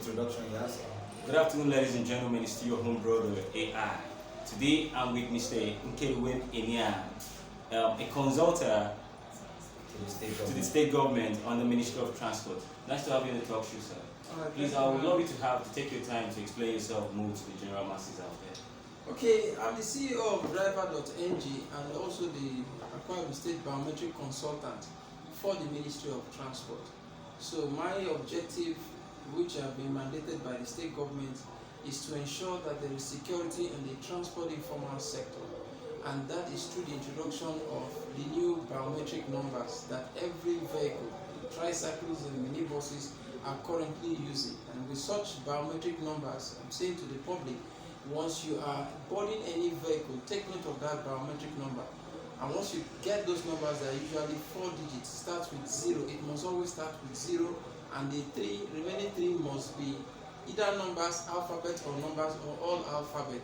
introduction, yes. Good afternoon, ladies and gentlemen. It's your home brother AI. Today I'm with Mr. Nkereuwen, a consultant to the state government on the Ministry of Transport. Nice to have you in the talk show, sir. Please, I would love you to take your time to explain yourself more to the general masses out there. Okay, I'm the CEO of driver.ng and also the Nkereuwen State Biometric Consultant for the Ministry of Transport. So my objective, which have been mandated by the state government, is to ensure that there is security in the transport informal sector, and that is through the introduction of the new biometric numbers that every vehicle, tricycles and minibuses, are currently using. And with such biometric numbers, I'm saying to the public, once you are boarding any vehicle, take note of that biometric number. And once you get those numbers, they are usually 4 digits, starts with 0. It must always start with 0, and the remaining three must be either numbers, alphabet, or numbers, or all alphabet.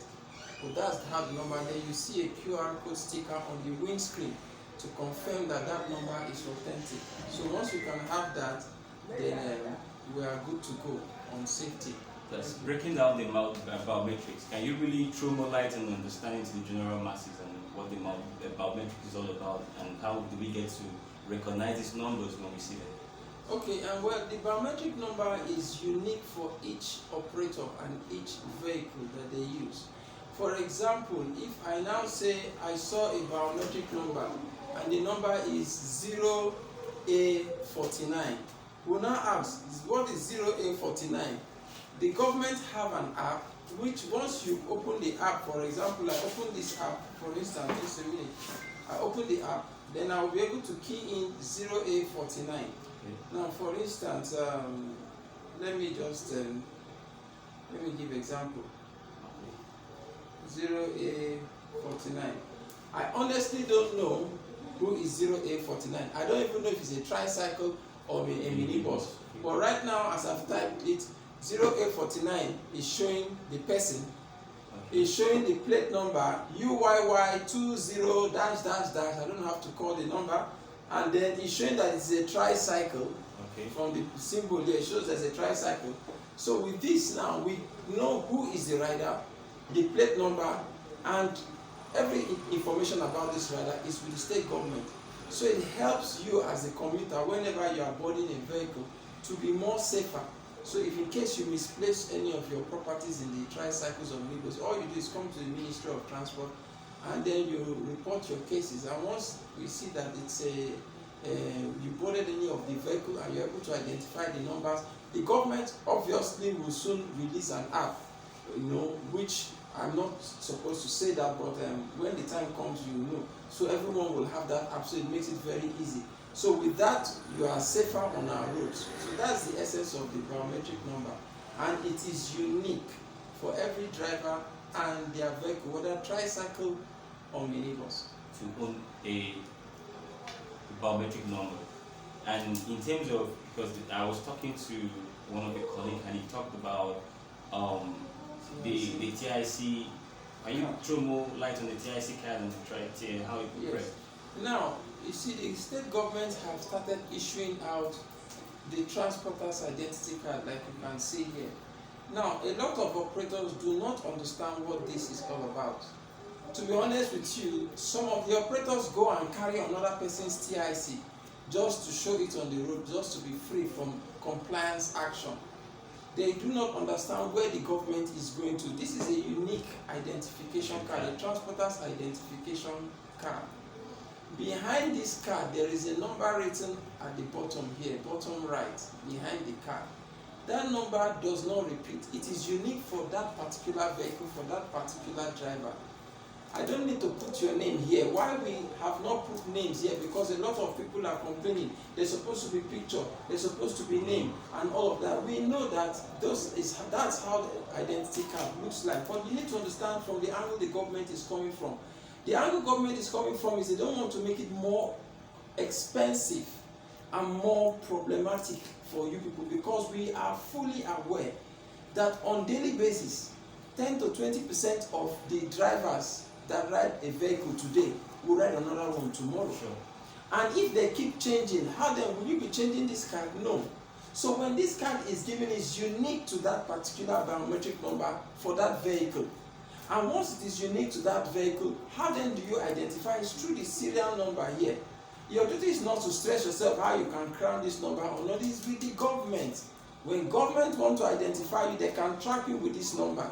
So that's how the number. Then you see a QR code sticker on the windscreen to confirm that that number is authentic. So once you can have that, then we are good to go on safety. Yes. Breaking down the biometrics, can you really throw more light and understanding to the general masses and what the biometric is all about, and how do we get to recognize these numbers when we see them? Okay, and well, the biometric number is unique for each operator and each vehicle that they use. For example, if I now say I saw a biometric number and the number is 0A49, we'll now ask, what is 0A49? The government have an app which, once you open the app, for example, I open this app, for instance, just a minute, I open the app, then I'll be able to key in 0A49. Now, for instance, let me give example. 0A49. I honestly don't know who is 0A49. I don't even know if it's a tricycle or a minibus. But right now, as I've typed it, 0A49 is showing the person, is showing the plate number UYY20 dash dash dash. I don't have to call the number. And then it's showing that it's a tricycle. Okay. From the symbol there, it shows there's a tricycle. So with this now, we know who is the rider, the plate number, and every information about this rider is with the state government. So it helps you as a commuter whenever you are boarding a vehicle to be more safer. So if in case you misplace any of your properties in the tricycles or minibus, all you do is come to the Ministry of Transport, and then you report your cases. And once we see that it's you boarded any of the vehicle and you're able to identify the numbers, the government obviously will soon release an app, which I'm not supposed to say that, but when the time comes, you know. So everyone will have that app, so it makes it very easy. So with that, you are safer on our roads. So that's the essence of the biometric number, and it is unique for every driver and their vehicle, whether tricycle or minibus. To own a biometric number. And in terms of, because I was talking to one of the colleagues and he talked about the TIC. Can you throw more light on the TIC card and try to how it progressed? Now, you see, the state government have started issuing out the transporter's identity card, like you can see here. Now, a lot of operators do not understand what this is all about. To be honest with you, some of the operators go and carry another person's TIC just to show it on the road, just to be free from compliance action. They do not understand where the government is going to. This is a unique identification card, a transporter's identification card. Behind this card, there is a number written at the bottom here, bottom right, behind the card. That number does not repeat. It is unique for that particular vehicle, for that particular driver. I don't need to put your name here. Why we have not put names here? Because a lot of people are complaining. They're supposed to be picture, they're supposed to be name, and all of that. We know that that's how the identity card looks like. But you need to understand from the angle the government is coming from. The angle government is coming from is they don't want to make it more expensive and more problematic for you people, because we are fully aware that on daily basis, 10 to 20% of the drivers that ride a vehicle today will ride another one tomorrow. Sure. And if they keep changing, how then will you be changing this card? No. So when this card is given, it's unique to that particular biometric number for that vehicle. And once it is unique to that vehicle, how then do you identify? It's through the serial number here. Your duty is not to stress yourself how you can crown this number or not. It's with the government. When government want to identify you, they can track you with this number.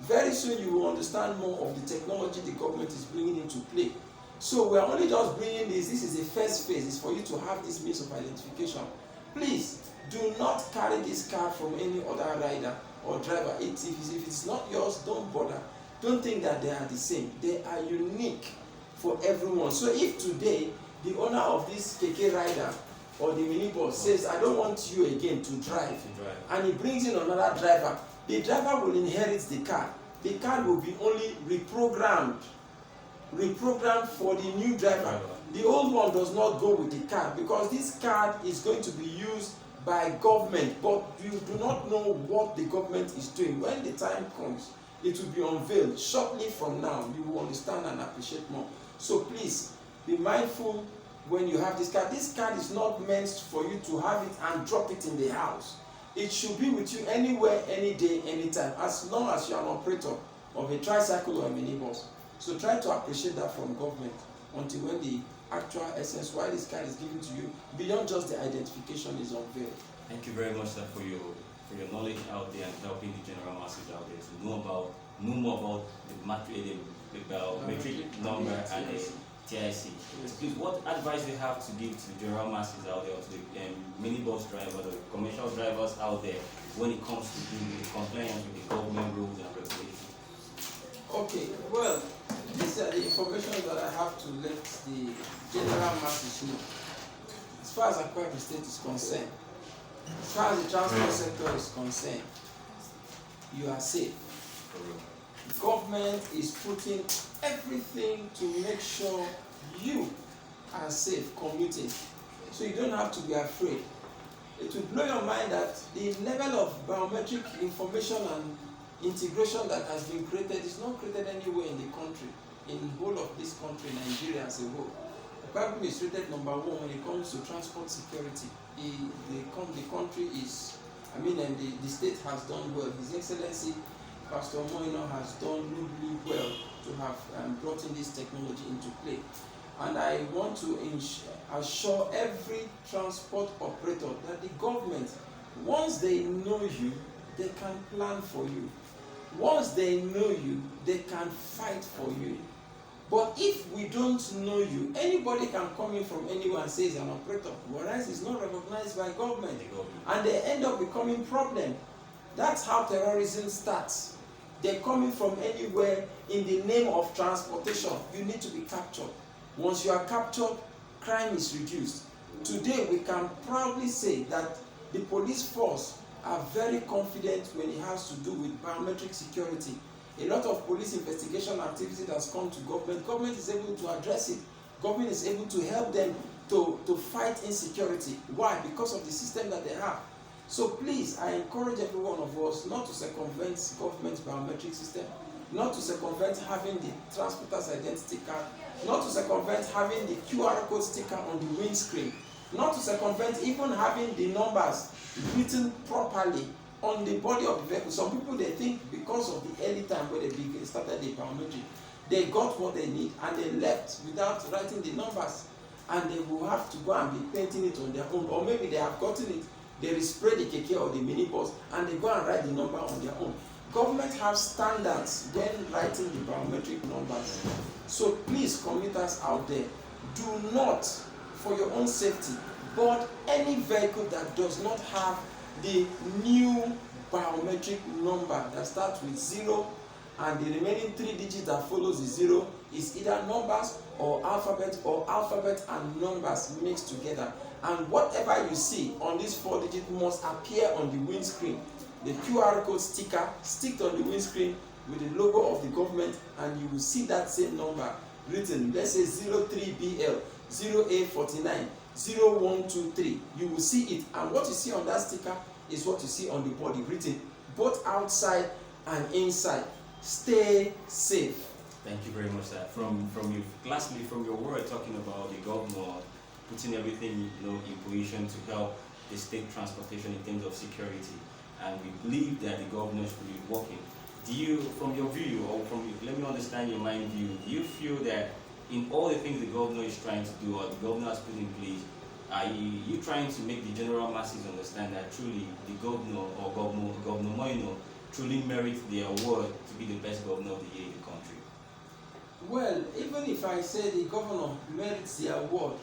Very soon you will understand more of the technology the government is bringing into play. So we are only just bringing this. This is the first phase. It's for you to have this means of identification. Please do not carry this card from any other rider or driver. If it's not yours, don't bother. Don't think that they are the same. They are unique for everyone. So if today the owner of this keke rider or the minibus says, I don't want you again to drive, and he brings in another driver, the driver will inherit the car. The car will be only reprogrammed for the new driver. The old one does not go with the card, because this card is going to be used by government, but you do not know what the government is doing. When the time comes, it will be unveiled. Shortly from now, you will understand and appreciate more. So please be mindful when you have this card. This card is not meant for you to have it and drop it in the house. It should be with you anywhere, any day, anytime, as long as you are an operator of a tricycle or a minibus. So try to appreciate that from government until when the actual essence, why this card is given to you, beyond just the identification, is unveiled. Thank you very much, sir, for your knowledge out there and helping the general masses out there to know more about the biometric number and the TIC. Please, what advice do you have to give to the general masses out there, to the minibus drivers, the commercial drivers out there, when it comes to doing the compliance with the government rules and regulations? Okay, well, these are the information that I have to let the general masses know. As far as Akwa Ibom State is concerned, as far as the transport sector is concerned, you are safe. The government is putting everything to make sure you are safe commuting. So you don't have to be afraid. It will blow your mind that the level of biometric information and integration that has been created is not created anywhere in the country, in the whole of this country, Nigeria as a whole. Akwa Ibom is rated number 1 when it comes to transport security. The country is, the state has done well. His Excellency Pastor Moino has done really well to have brought in this technology into play. And I want to assure every transport operator that the government, once they know you, they can plan for you. Once they know you, they can fight for you. But if we don't know you, anybody can come in from anywhere and say he's an operator, whereas it's not recognized by government. And they end up becoming problem. That's how terrorism starts. They're coming from anywhere in the name of transportation. You need to be captured. Once you are captured, crime is reduced. Today, we can proudly say that the police force are very confident when it has to do with biometric security. A lot of police investigation activity has come to government. Government is able to address it. Government is able to help them to fight insecurity. Why? Because of the system that they have. So please, I encourage every one of us not to circumvent government's biometric system, not to circumvent having the transporter's identity card, not to circumvent having the QR code sticker on the windscreen, not to circumvent even having the numbers written properly on the body of the vehicle. Some people, they think because of the early time where they started the biometric, they got what they need and they left without writing the numbers, and they will have to go and be painting it on their own, or maybe they have gotten it, they spray the keke or the minibus and they go and write the number on their own. Government have standards when writing the biometric numbers. So please, commuters out there, do not, for your own safety, board any vehicle that does not have the new biometric number that starts with 0 and the remaining 3 digits that follows the 0 is either numbers or alphabet and numbers mixed together. And whatever you see on this 4 digit must appear on the windscreen. The QR code sticker stick on the windscreen with the logo of the government, and you will see that same number written. Let's say 03BL 0849 0123. You will see it, and what you see on that sticker is what you see on the body written, both outside and inside. Stay safe. Thank you very much, sir. Lastly, from your word talking about the governor putting everything in position to help the state transportation in terms of security, and we believe that the governor should be working. Do you, from your view, or let me understand your mind view, do you feel that in all the things the governor is trying to do, or the governor has put in place, are you trying to make the general masses understand that truly the governor or Governor Moino truly merits the award to be the best governor of the year in the country? Well, even if I say the governor merits the award,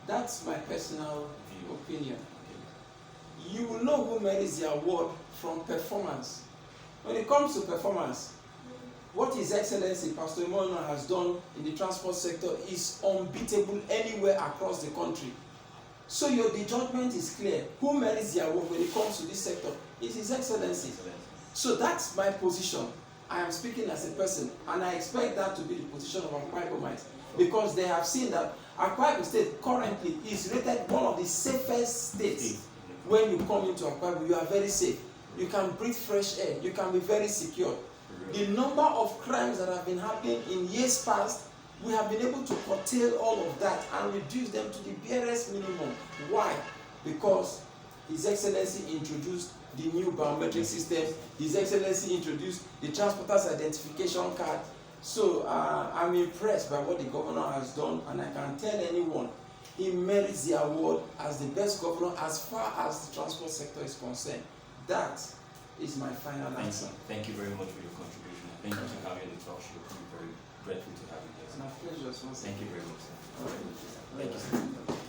that's my personal opinion. Okay. You will know who merits the award from performance. When it comes to performance, what His Excellency Pastor Moino has done in the transport sector is unbeatable anywhere across the country. So the judgment is clear. Who merits the award when it comes to this sector is His Excellency. So that's my position. I am speaking as a person, and I expect that to be the position of Akwa Ibomites, because they have seen that Akwa Ibom State currently is rated one of the safest states. When you come into Akwa Ibom, you are very safe. You can breathe fresh air. You can be very secure. The number of crimes that have been happening in years past, we have been able to curtail all of that and reduce them to the barest minimum. Why? Because His Excellency introduced the new biometric system. His Excellency introduced the transporter's identification card. So I'm impressed by what the governor has done, and I can tell anyone he merits the award as the best governor as far as the transport sector is concerned. That is my final answer. Thank you very much for your contribution. Thank you for having the talk show. I'm very grateful to have you here. It's my pleasure. Thank you very much, sir. Thank you.